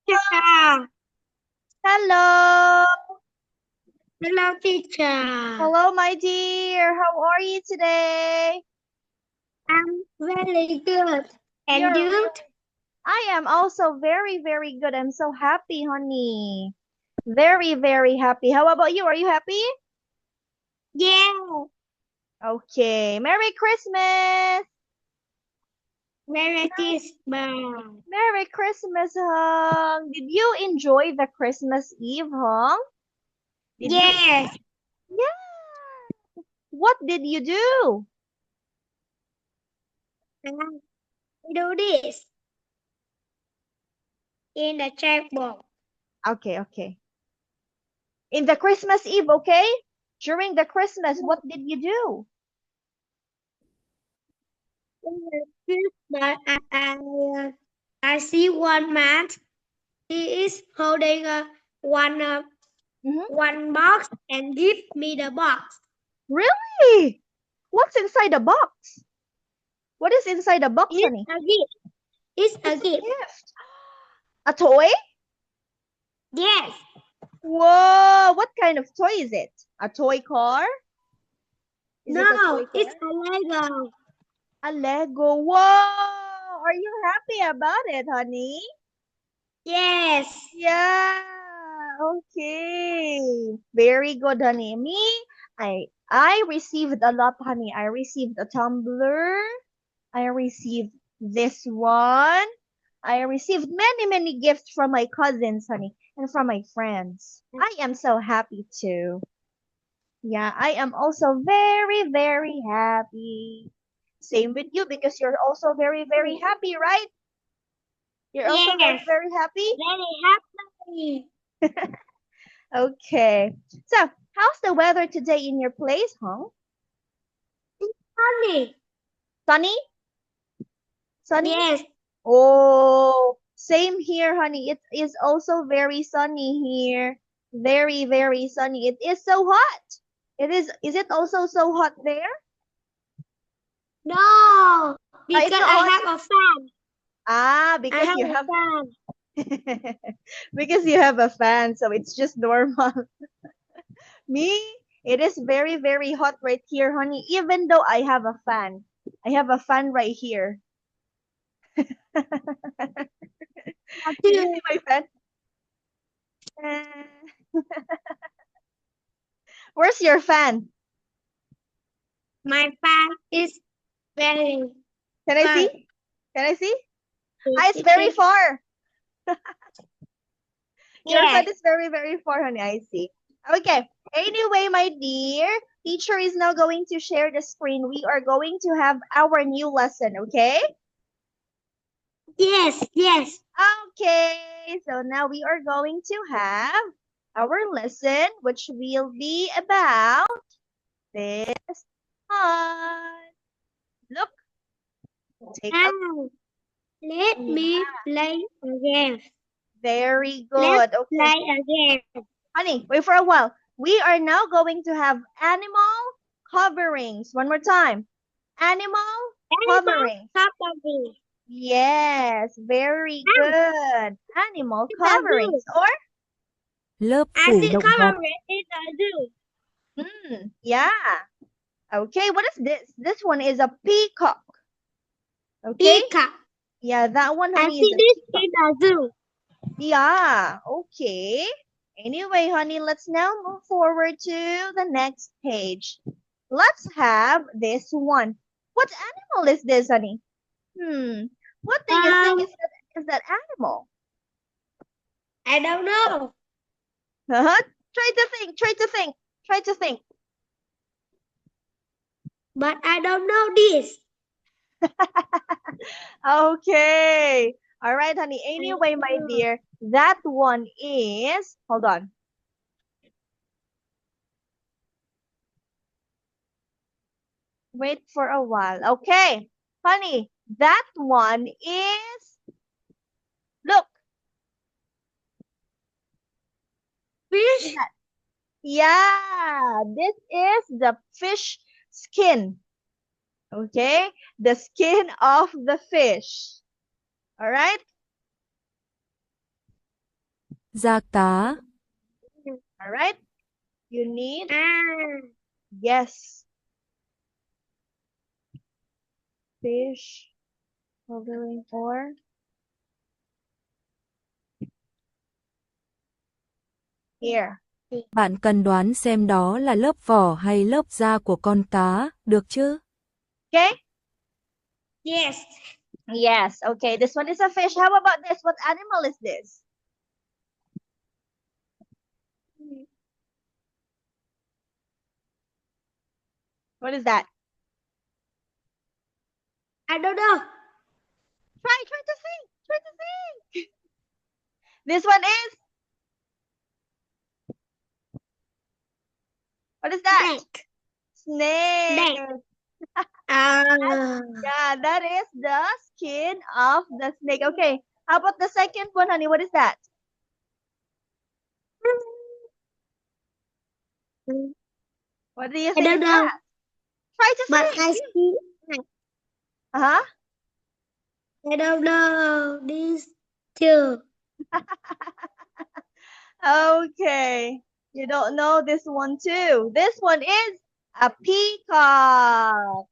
Teacher. Hello. Hello, teacher. Hello, my dear. How are you today? I'm very good. And You're you? I am also very, very good. I'm so happy, honey. Very, very happy. How about you? Are you happy? Yeah. Okay. Merry Christmas. Merry Christmas. Merry Christmas, Hong. Did you enjoy the Christmas Eve, Hong? Did you? Yes. Yeah. What did you do? I do this in the checkbook. Okay, okay. In the Christmas Eve, okay? During the Christmas, what did you do? In the Christmas, I see one man. He is holding Mhm. one box and give me the box. Really? What's inside the box? What is inside the box, It's honey? a gift. It's a It's a gift. gift. A toy? Yes. Whoa, what kind of toy is it? A toy car? Is it a toy No, car? it's a Lego. A Lego. Whoa! Are you happy about it, honey? Yes. Yeah. Okay. Very good, honey. Me, I received a lot, honey. I received a tumbler. I received this one. I received many, many gifts from my cousins, honey, and from my friends. I am so happy too. Yeah, I am also very, very happy. Same with you because you're also very, very happy, right? You're also very, Yes. very happy? Very happy. Okay. So, how's the weather today in your place, huh? Honey. Sunny? Sunny? Yes. Oh, same here, honey. It is also very sunny here. Very, very sunny. It is so hot. Is it also so hot there? No. It's Because not I hot. have a fan. Ah, I because have you a have fan. because you have a fan, so it's just normal. Me, it is very, very hot right here, honey, even though I have a fan. I have a fan right here. Can you see my fan? Uh, where's your fan? My fan is very Can I see? far. Can I see? Ah, it's very far. Your fan Yes. is very, very far, honey. I see. Okay. Anyway, my dear, teacher is now going to share the screen. We are going to have our new lesson, okay? Yes. Yes. Okay. So now we are going to have our lesson, which will be about this one. Look, take a Now, let me yeah. play again. Very Let's good. Okay. play again. Honey, wait for a while. We are now going to have animal coverings. One more time. Animal Animal coverings. property. Yes, very Now, good. Animal it's a zoo. coverings. Or, Lớp I phủ see động vật. cover is a zoo. yeah. Okay, what is this? This one is a peacock. Okay? Peacock. Yeah, that one, I honey, is see a this peacock. in a zoo. Yeah, okay. Anyway, honey, let's now move forward to the next page. Let's have this one. What animal is this, honey? What do you think Um, is that animal? I don't know, Uh-huh. Try to think, try to think, try to think. but I don't know this. Okay. All right, honey. I Anyway, don't my know. dear, that one is, hold on. Wait for a while. Okay. Honey, that one is, look, what is Fish? that? Yeah, this is the fish skin. Okay? The skin of the fish. All right? Da cá, All right? You need Ah, yes. Fish covering or here. bạn cần đoán xem đó là lớp vỏ hay lớp da của con cá, được chứ? Okay? yes. Yes. Okay, this one is a fish. How about this? What animal is this? What is that? I don't know. Try to think. Try to think. This one is what is that? Snake. Snake. Ah, Yeah, that is the skin of the snake. Okay. How about the second one, honey? What is that? What do you I think don't is know. that? Try to But think. I see. Uh-huh. I don't know these two. Okay. You don't know this one too. This one is a peacock.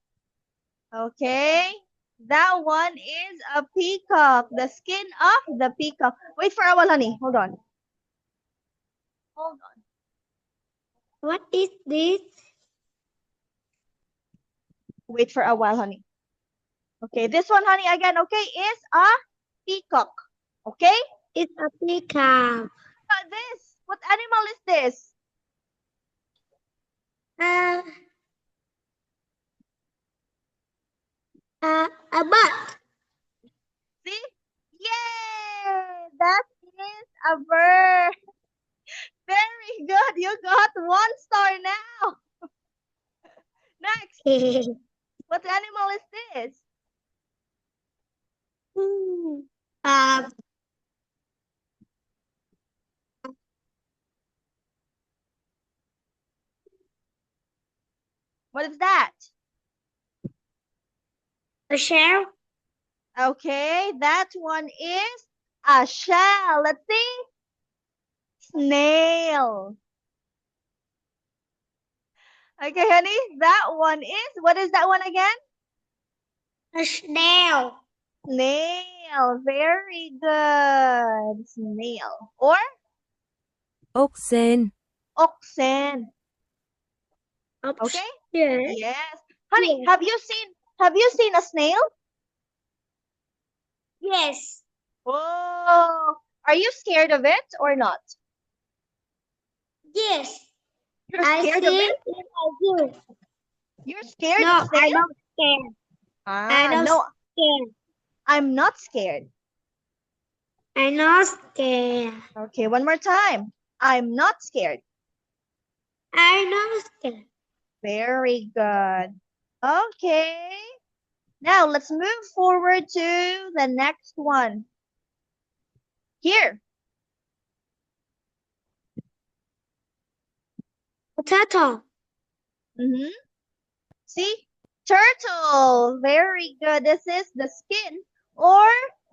Okay. That one is a peacock. The skin of the peacock. Wait for a while, honey. Hold on. Hold on. What is this? Wait for a while, honey. Okay, this one, honey, again, okay, is a peacock. Okay? It's a peacock. This. What animal is this? Uh, a bird. See? Yay! That is a bird. Very good. You got 1 star now. Next. What animal is this? uh, What is that? a shell. Okay, that one is a shell. Let's see. Snail. Okay, honey, that one is, what is that one again? A snail. Snail. Very good. Snail. Or Ốc sên, oxen. Oh, Okay? yes. Yes. Honey, Yes. have you seen a snail? Yes. Oh, are you scared of it or not? Yes. You're I scared see of it? it. I do. You're scared No, of snail? I'm not scared. I'm not No, scared. I'm not scared. I'm not scared. Okay, one more time. I'm not scared. I'm not scared. Very good. Okay. Now let's move forward to the next one. Here. Potato. Mm-hmm. See? Turtle. Very good. This is the skin or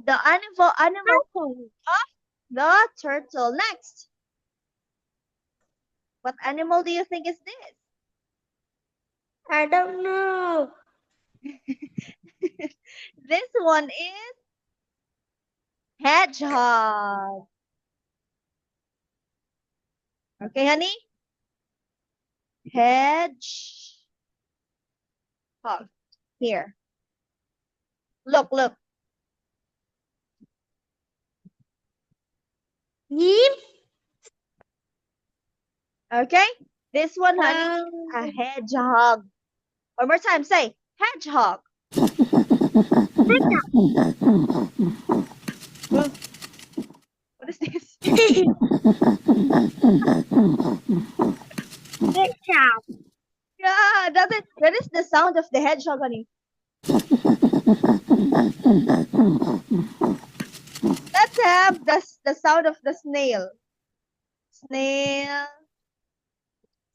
the animal Turtle. of the turtle. Next. What animal do you think is this? I don't know. This one is hedgehog. Okay, honey? Hedgehog. Here. Look. Nhím. Okay? This one, honey, a Um, hedgehog. One more time, say hedgehog. What is this? Good job. Yeah, that is the sound of the hedgehog, honey. Let's have the sound of the snail. Snail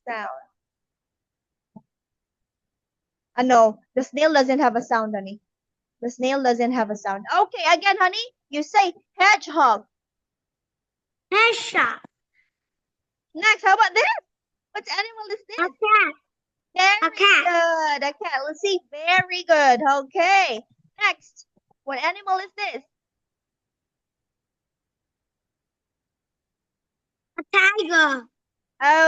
sound. No, the snail doesn't have a sound, honey. The snail doesn't have a sound. Okay, again, honey, you say hedgehog. Hedgehog. Next, how about this? What animal is A this? cat. Very cat. good. A cat. Let's see. Very good. Okay. Next, what animal is this? A tiger.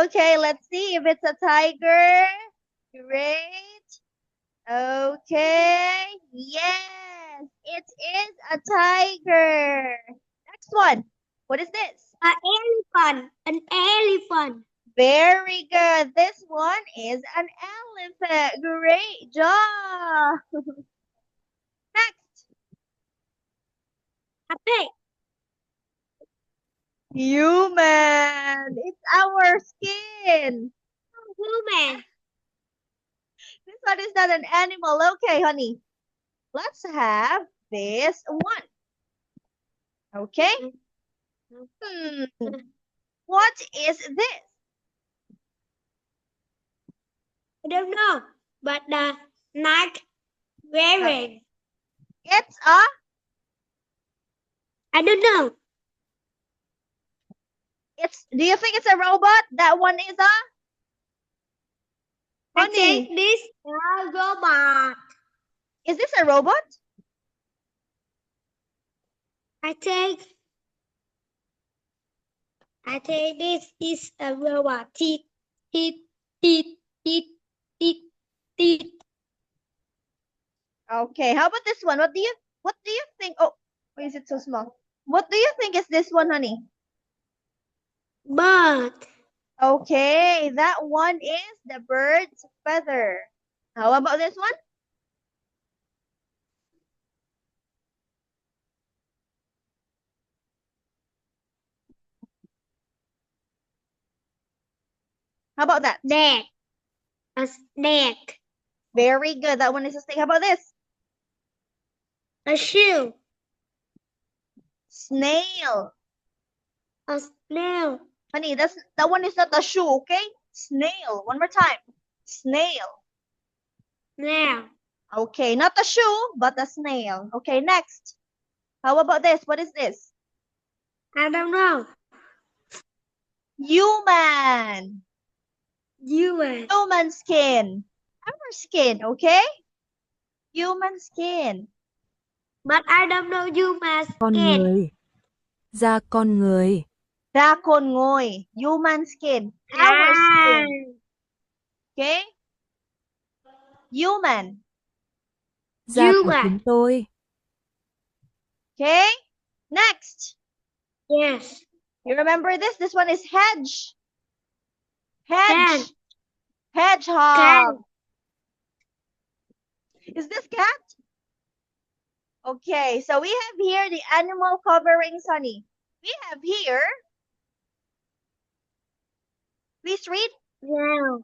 Okay, let's see if it's a tiger. Great. Okay. Yes, it is a tiger. Next one. What is this? An elephant. An elephant. Very good. This one is an elephant. Great job. Next. A pig. Human. It's our skin. Human. This one is not an animal. Okay, honey. Let's have this one. Okay. What is this? I don't know. But the night wearing. It's a I don't know. do you think it's a robot? That one is a I honey. think this is a robot. Is this a robot? I think this is a robot. Teeth, teeth, teeth, teeth, teeth, teeth. Okay, how about this one? What do you think? Oh, why is it so small? What do you think is this one, honey? Bird. Okay, that one is the bird's feather. How about this one? How about that? Snake. A snake. Very good. That one is a snake. How about this? A shoe. Snail. A snail. Honey, that one is not a shoe, okay? Snail. One more time. Snail. Snail. Okay, not a shoe, but a snail. Okay, next. How about this? What is this? I don't know. Human. Human. Human skin. Our skin, okay? Human skin. But I don't know human Con skin. người. Da con người. Da con người. Human skin. Our skin. Okay? Human. Da của Human. chúng tôi. Okay? Next. Yes. You remember this? This one is hedge. Hedge. Cat. Hedgehog. Is this cat? Okay, so we have here the animal coverings, honey. We have here. Please read. Yeah.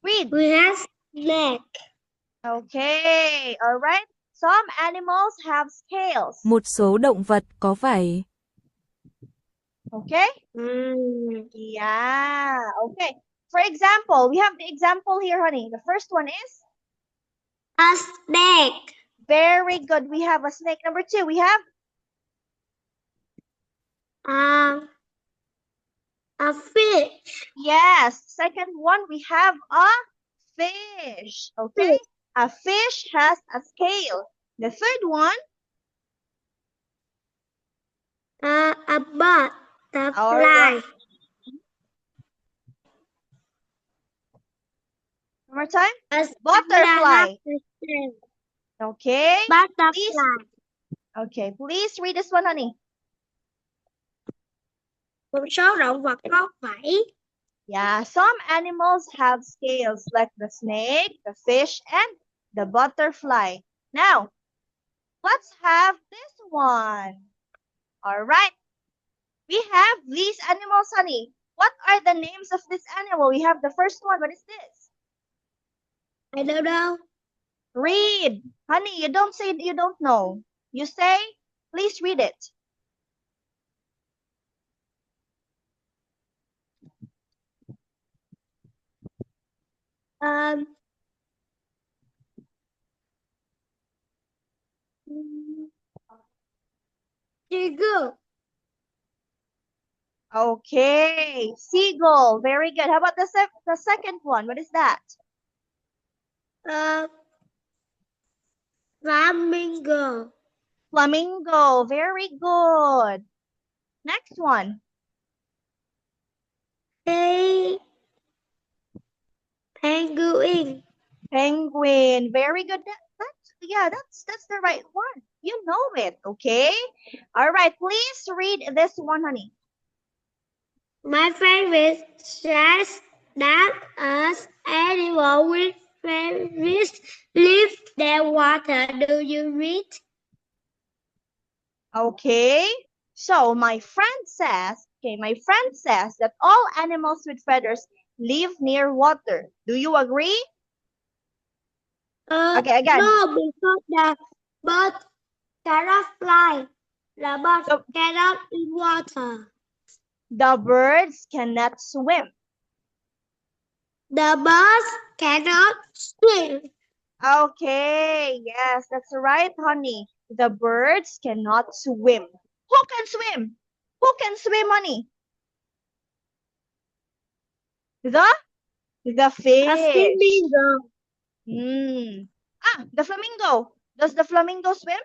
Read. We have snake. Okay, all right. Some animals have scales. Một số động vật có vảy. Okay? Yeah, okay. For example, we have the example here, honey. The first one is? A snake. Very good. We have a snake. Number two, we have? A fish. Yes. Second one, we have a fish. Okay? A fish has a scale. The third one? A butterfly. All right. One more time. A Butterfly. Okay. Butterfly. Please. Okay, please read this one, honey. Một số động vật có vảy. Yeah, some animals have scales like the snake, the fish, and the butterfly. Now, let's have this one. All right. We have these animals, honey. What are the names of this animal? We have the first one. What is this? I don't know. Read. Honey, you don't say you don't know. You say, please read it. Eagle. Okay, seagull. Very good. How about the second one? What is that? Flamingo. Flamingo. Very good. Next one. Penguin. Penguin. Very good. That's the right one. You know it, okay? All right, please read this one, honey. My favorite says that as animal with fairies live their water. Do you read? Okay. So my friend says that all animals with feathers live near water. Do you agree? Okay, again. No, because the bird cannot fly. The bird So- cannot in water. The birds cannot swim. The birds cannot swim. Okay, yes, that's right, honey. The birds cannot swim. Who can swim? Who can swim, honey? The A fish. flamingo. The flamingo. Does the flamingo swim?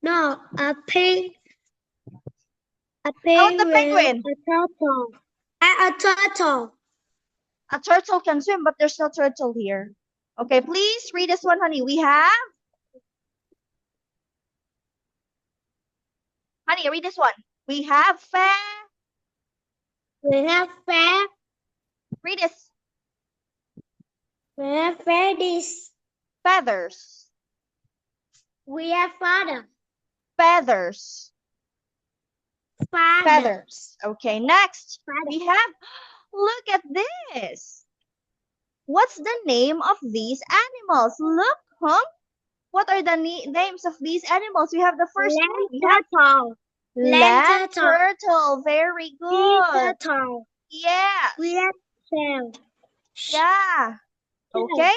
No, a pig. A How about the penguin. penguin? A turtle. A turtle. A turtle can swim, but there's no turtle here. Okay, please read this one, honey. We have... Honey, read this one. We have We have fair. Read this. We have feathers. Feathers. We have father. Feathers. Father. Feathers. Okay, next. Father. We have... Look at this. What's the name of these animals? Look, huh? What are the names of these animals? We have the first one. We have Turtle. land turtle. turtle. Very Sea good. turtle. Yes. We have shell. Yeah. Okay.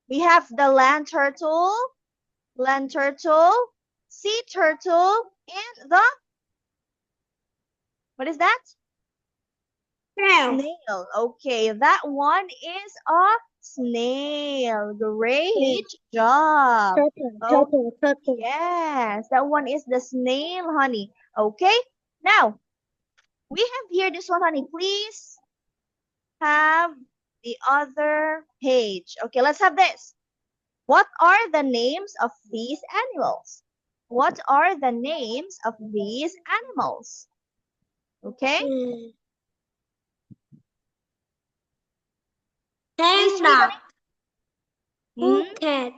We have the land turtle, sea turtle, and the... What is that? Shell. Snail. Okay, that one is a snail. Great job. Turtle. Yes, that one is the snail, honey. Okay, now we have here this one, honey. Please have the other page. Okay, let's have this. What are the names of these animals? What are the names of these animals? Okay. Please read, Panda. honey. Phuket.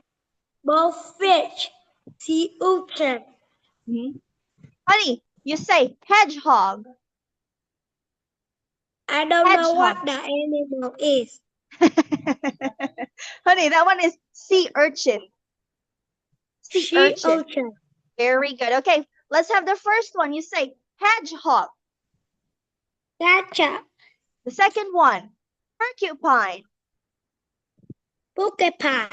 Bullfish. Sea urchin. Honey, you say hedgehog. I don't know what Hedgehog. the animal is. Honey, that one is sea urchin. Sea urchin. Very good. Okay, let's have the first one. You say hedgehog. Gotcha. The second one, porcupine. Porcupine.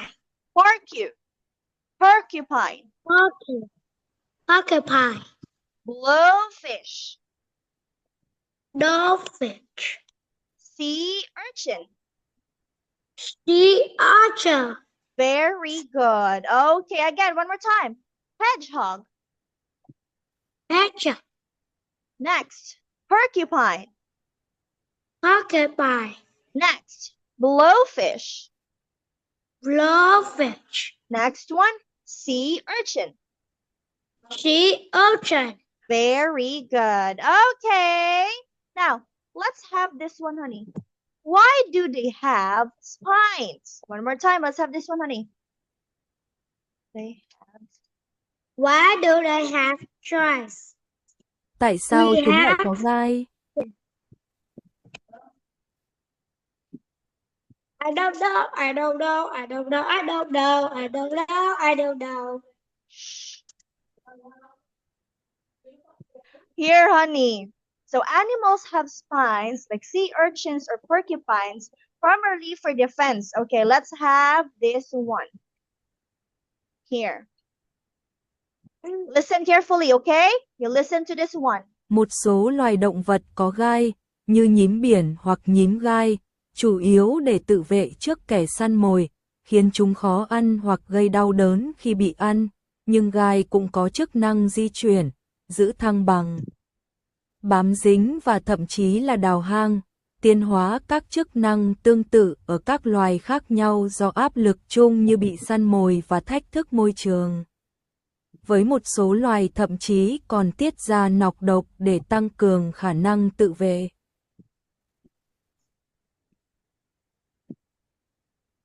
Porcupine. Porcupine. Blowfish. Dolphin. Sea urchin. Sea urchin. Very good. Okay, again, one more time. Hedgehog. Gotcha. Next, porcupine. Porcupine. Next, blowfish. Blowfish. Next one, sea urchin. Sea urchin. Very good. Okay. Now, let's have this one, honey. Why do they have spines? One more time. Let's have this one, honey. Why do they have stripes? Tại sao We chúng lại have- có gai? I don't know. I don't know. I don't know. I don't know. I don't know. I don't know. Here, honey. So animals have spines like sea urchins or porcupines, primarily for defense. Okay, let's have this one. Here. Listen carefully, okay? You listen to this one. Một số loài động vật có gai, như nhím biển hoặc nhím gai, chủ yếu để tự vệ trước kẻ săn mồi, khiến chúng khó ăn hoặc gây đau đớn khi bị ăn, nhưng gai cũng có chức năng di chuyển, giữ thăng bằng, bám dính và thậm chí là đào hang, tiến hóa các chức năng tương tự ở các loài khác nhau do áp lực chung như bị săn mồi và thách thức môi trường. Với một số loài thậm chí còn tiết ra nọc độc để tăng cường khả năng tự vệ.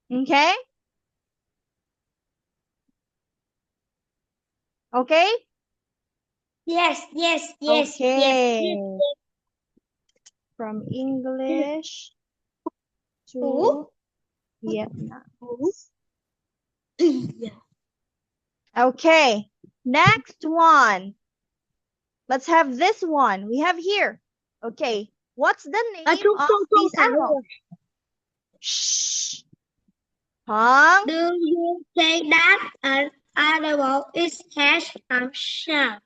Okay? Okay? Yes, yes, yes, Okay. yes. From English to Ủa? Vietnam. Yeah. Okay. Next one. Let's have this one. We have here. Okay. What's the name of these animals? Shh. Hong. Do you say that an animal is has a sharp?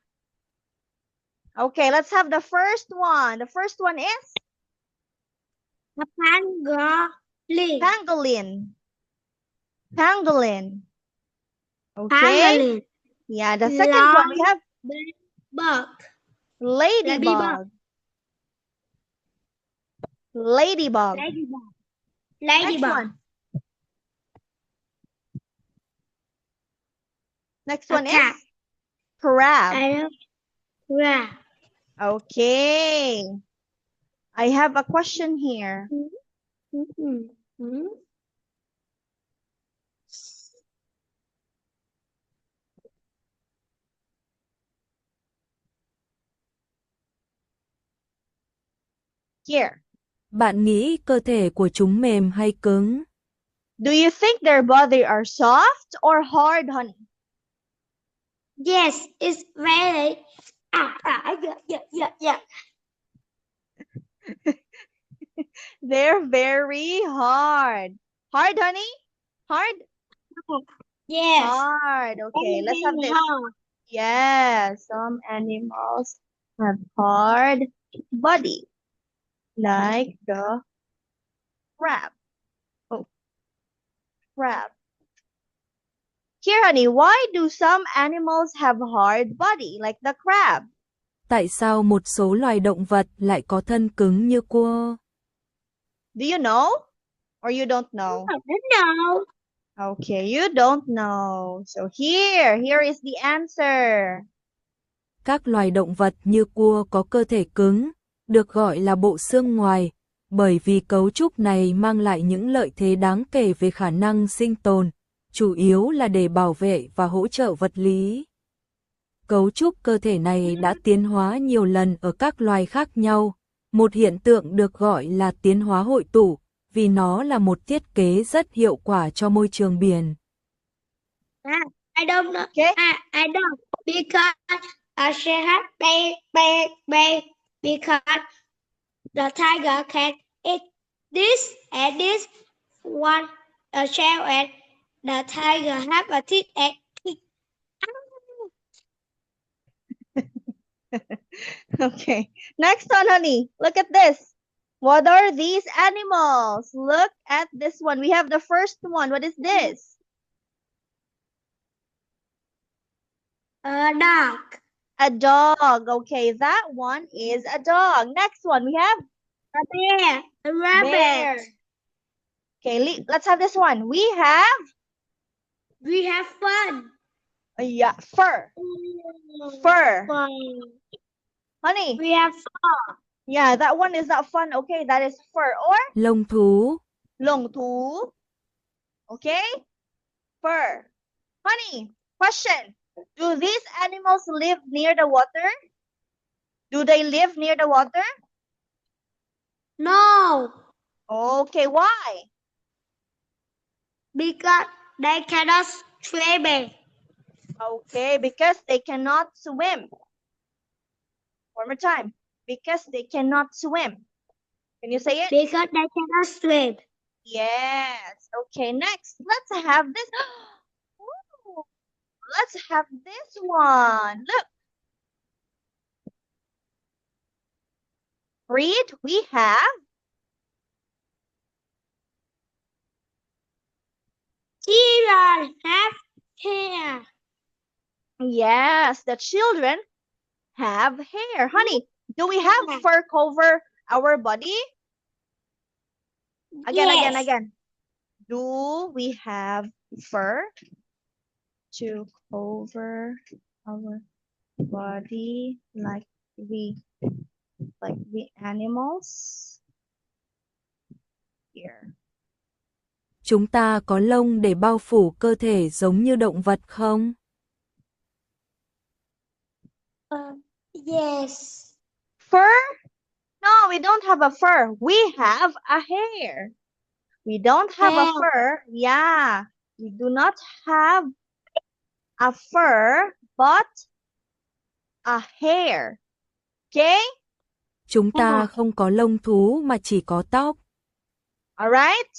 Okay, let's have the first one. The first one is A pangolin. pangolin. Pangolin. Okay. Pangolin. Yeah, the second one we have Bug. ladybug. Ladybug. Ladybug. Next Ladybug. one. Next A one is cat. crab. Crab. Okay. I have a question here. Here. Bạn nghĩ cơ thể của chúng mềm hay cứng? Do you think their body are soft or hard, honey? Yes, it's very. Yeah. They're very hard. Hard, honey? Hard? Yes. Hard. Okay, let's have this. Hard. Yes, some animals have hard body, like the crab. Oh, crab. Here, honey, why do some animals have hard body, like the crab? Tại sao một số loài động vật lại có thân cứng như cua? Do you know? Or you don't know? I don't know. Okay, you don't know. So here is the answer. Các loài động vật như cua có cơ thể cứng, được gọi là bộ xương ngoài, bởi vì cấu trúc này mang lại những lợi thế đáng kể về khả năng sinh tồn, chủ yếu là để bảo vệ và hỗ trợ vật lý. Cấu trúc cơ thể này đã tiến hóa nhiều lần ở các loài khác nhau, một hiện tượng được gọi là tiến hóa hội tụ, vì nó là một thiết kế rất hiệu quả cho môi trường biển. I don't know. Okay. I don't because a shell has big because the tiger can eat this and this one a shell and the tiger have a teeth and Okay, next one, honey. Look at this. What are these animals? Look at this one. We have the first one. What is this? a dog. A dog. Okay, that one is a dog. Next one, we have A bear. A rabbit. bear. Okay, let's have this one. We have We have fun. yeah, fur. Fur. Fun. Honey, We have fun. yeah, that one is not fun. Okay, that is fur or Lông thú. lông thú. Okay, fur. Honey, question. Do these animals live near the water? Do they live near the water? No, Okay, why? because they cannot swim. Okay, because they cannot swim. One more time. Because they cannot swim. Can you say it? Because they cannot swim. Yes. Okay, next. Let's have this. Ooh, let's have this one. Look. Read, we have Children have hair. yes, the children have hair. Honey, do we have fur cover our body? Yes. Again. Do we have fur to cover our body like the animals? Here. Chúng ta có lông để bao phủ cơ thể giống như động vật không? Yes. Fur? No, we don't have a fur. We have a hair. We don't have a Hair. fur. Yeah. We do not have a fur, but a hair. Okay? Chúng ta không có lông thú mà chỉ có tóc. All right?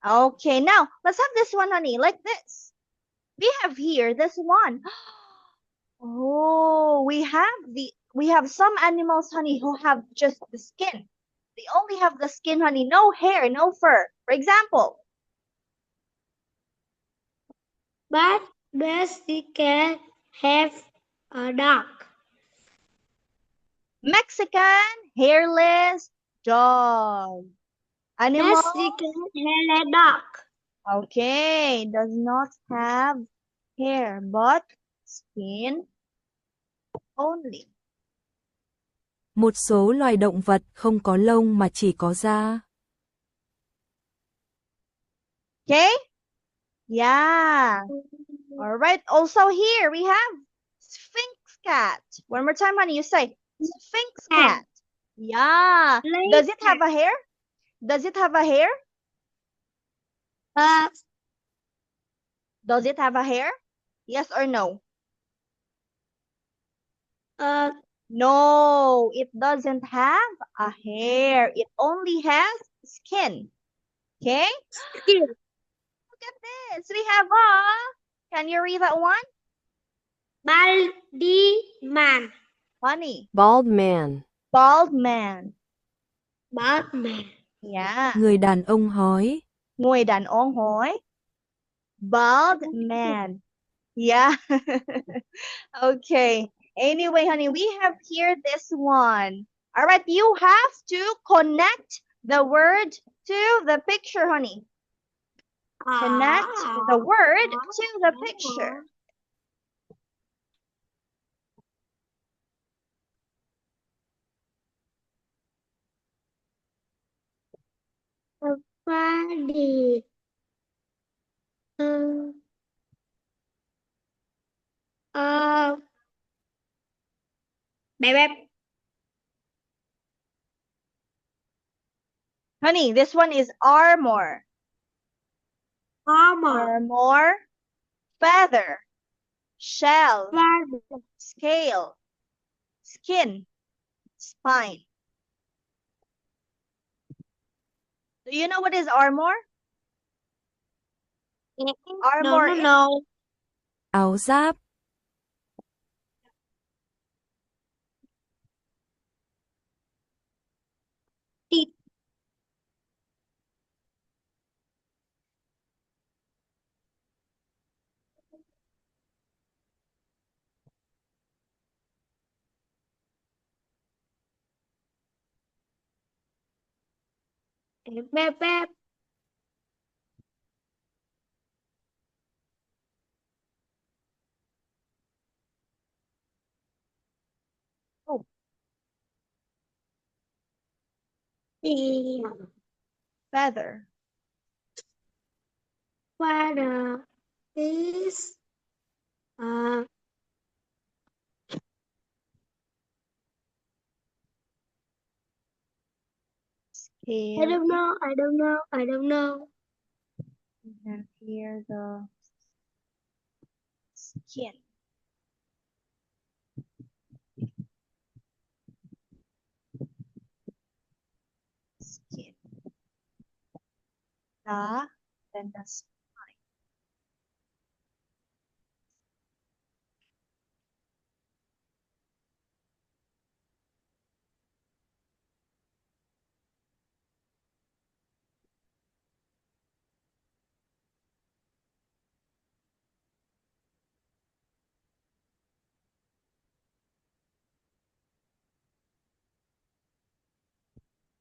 Okay, now let's have this one, honey, like this. We have here this one. Oh, we have some animals, honey, who have just the skin. They only have the skin, honey, no hair, no fur. For example, But Mexican have a dog. Mexican hairless dog. Animal, Mexican have a dog. okay, does not have hair, but skin only. Một số loài động vật không có lông mà chỉ có da. Okay? Yeah. All right. Also here we have Sphinx cat. One more time, honey. You say Sphinx cat. Yeah. Does it have a hair? Does it have a hair? Does it have a hair? Yes or no? No, it doesn't have a hair. It only has skin. Okay? Skin. Look at this. We have a, can you read that one? Baldy man. Honey. Bald man. Bald man. Bald man. Yeah. Người đàn ông hói. Người đàn ông hói. Bald man. Yeah. Okay. Anyway, honey, we have here this one. All right, you have to connect the word to the picture, honey. Connect the word to the picture. Body. Baby. Honey, this one is armor. Armor. Armor, feather, shell, Feather. scale, skin, spine. Do you know what is armor? Armor No. Áo giáp. Teeth. Baby. Oh. Feather. Feather is Scale. I don't know. We have here the skin. Skin. Then the spine.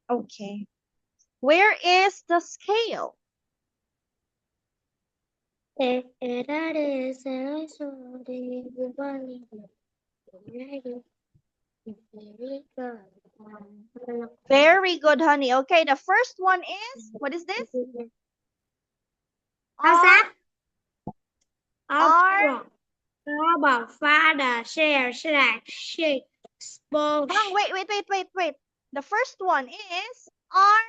Okay. Where is the scale? Very good, honey. Okay, the first one is, what is this? How's that? R. Father, share, slash, shake, spoke. Wait. The first one is R.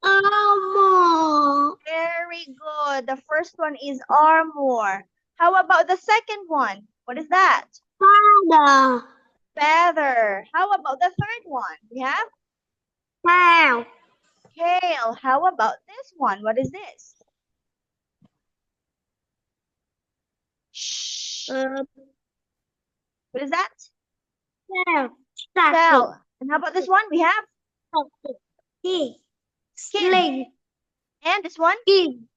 Armor. Very good. The first one is armor. How about the second one? What is that? Father. Feather. How about the third one? We have Tail. tail. How about this one? What is this? Shh. What is that? Tail. Shell. And how about this one? We have Skin. skin. Sling. And this one? Skin.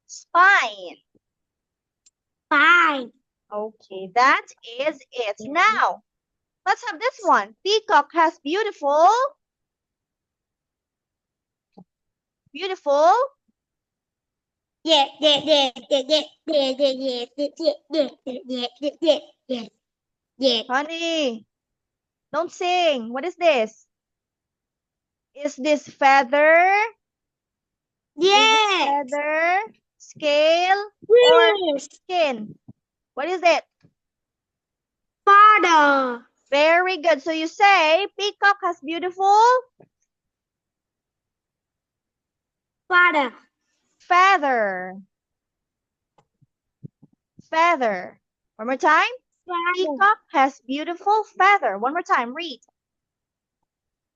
Spine. Spine. Okay, that is it. Now, let's have this one. Peacock has beautiful. Beautiful. Yeah. Honey, don't sing. What is this? Is this feather? Yeah. Feather, scale, or Yes. skin? What is it? Father. Very good. So you say peacock has beautiful Father. feather. Feather. One more time. Father. Peacock has beautiful feather. One more time. Read.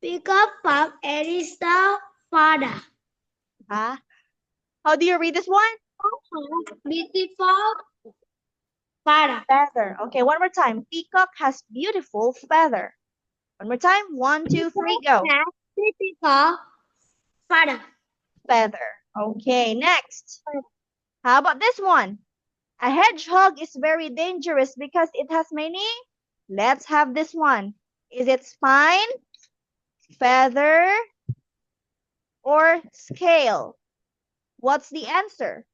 Peacock from Elisa. Father. Huh? How do you read this one? Beautiful. Father. Feather. Okay, one more time. Peacock has beautiful feather. One more time. 1, 2, 3, go. Beautiful. Father. Feather. Okay, next. How about this one? A hedgehog is very dangerous because it has many. Let's have this one. Is it spine, feather, or scale? What's the answer?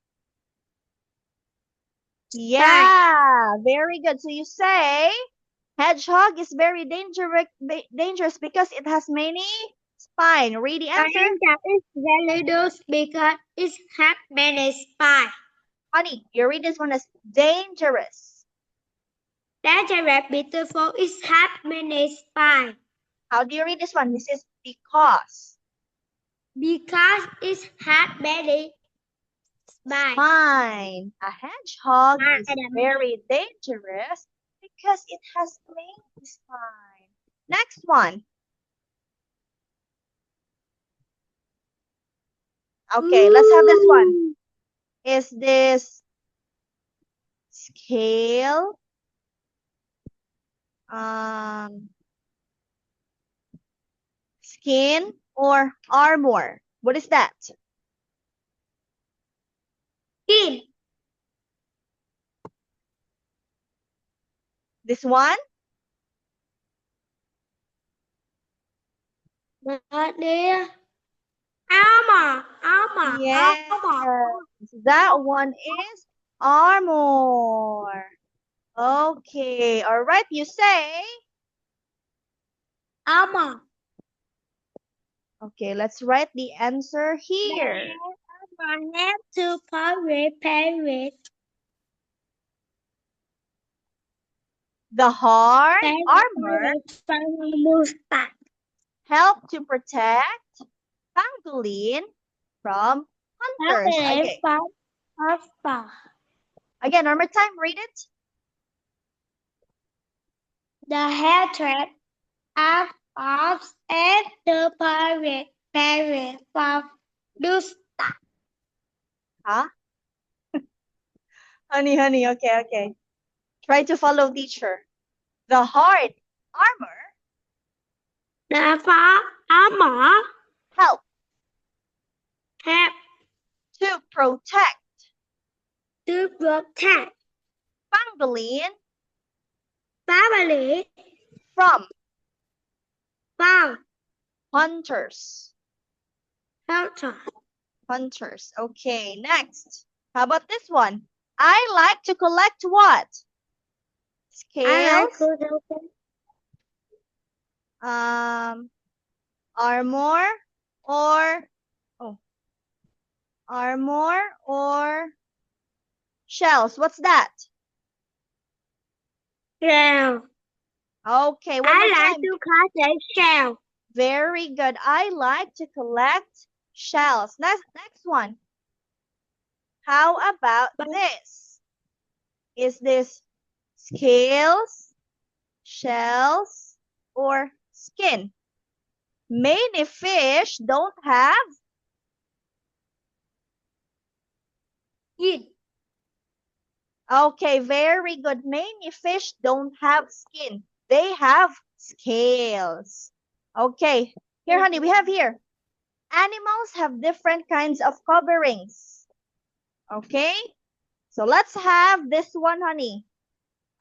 Yeah, very good. So you say hedgehog is very dangerous because it has many spine. Read the answer. Is very dangerous because it has many spines. Honey, you read this one as dangerous. Dangerous, beautiful, it has many spines. How do you read this one? This is because. Because it has many spines. Fine. A hedgehog is very dangerous because it has many spines. Next one. Okay, let's have this one. Is this scale? Skin or armor? What is that? Skin. This one? Armor. Yes. That one is armor. Okay. All right. You say. Armor. Okay. Let's write the answer here. I have to parrot. The hard armor help to protect pangolin from hunters. Again, one more time. Read it. The hatred of and the parrot from those. Huh? Honey. Okay. Try to follow teacher. The hard armor. The armor Help help to protect to protect pangolin family from from Hunters. Hunter. Hunters. Okay, next. How about this one? I like to collect what? I like Scales, to armor, or armor or shells. What's that? shell. Okay, one more I like time. to collect shell. Very good. I like to collect shells. Next one. How about this? Is this scales, shells, or skin? Many fish don't have Skin. Okay, very good. Many fish don't have skin. They have scales. Okay, here, honey, we have here. Animals have different kinds of coverings. Okay, so let's have this one, honey.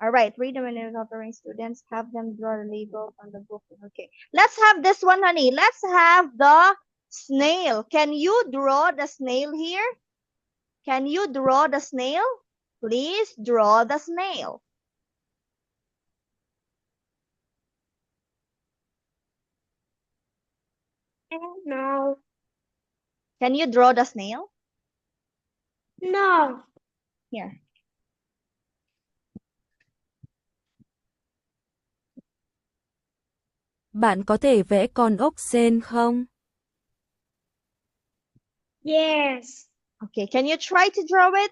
All right, read the menu covering. Students have them draw the label on the book. Okay, let's have this one, honey. Let's have the snail. Can you draw the snail here? Can you draw the snail? Please draw the snail. No. Can you draw the snail? No. Here. Bạn có thể vẽ con ốc sên không? Yes. Okay, can you try to draw it?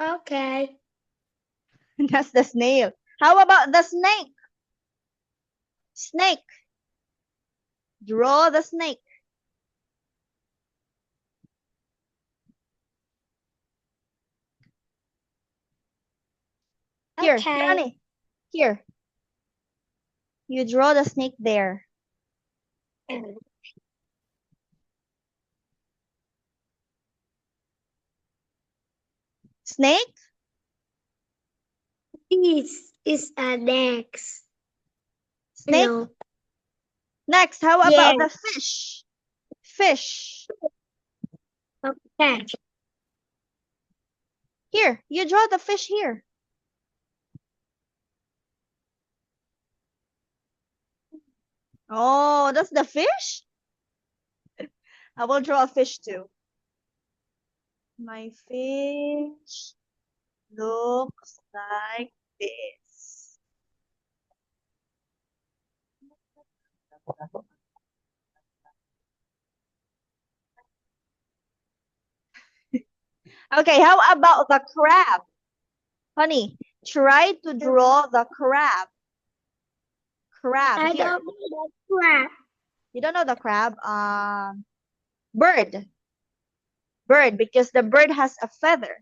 Okay. That's the snail. How about the snake? Snake. Draw the snake. Here, Okay. Johnny. Here. You draw the snake there. Snake? This is a next. Snake? No. Next, how about the fish? Fish. Okay. Here, you draw the fish here. Oh, that's the fish? I will draw a fish too. My fish looks like this. Okay, how about the crab? Honey, try to draw the crab. Crab I here. don't know the crab. You don't know the crab? Bird. Bird, because the bird has a feather.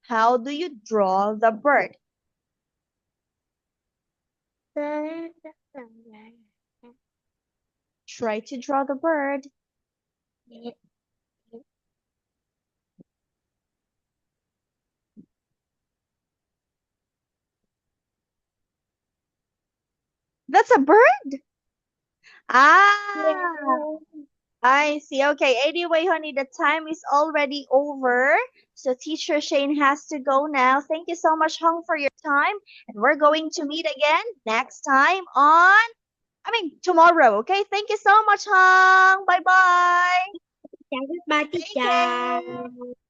How do you draw the bird? Try to draw the bird. That's a bird? Ah, I see. Okay, anyway, honey, the time is already over. So Teacher Shane has to go now. Thank you so much, Hong, for your time. And we're going to meet again next time tomorrow. Okay, thank you so much, Hong. Bye-bye. Chào các ba, Take chào. care.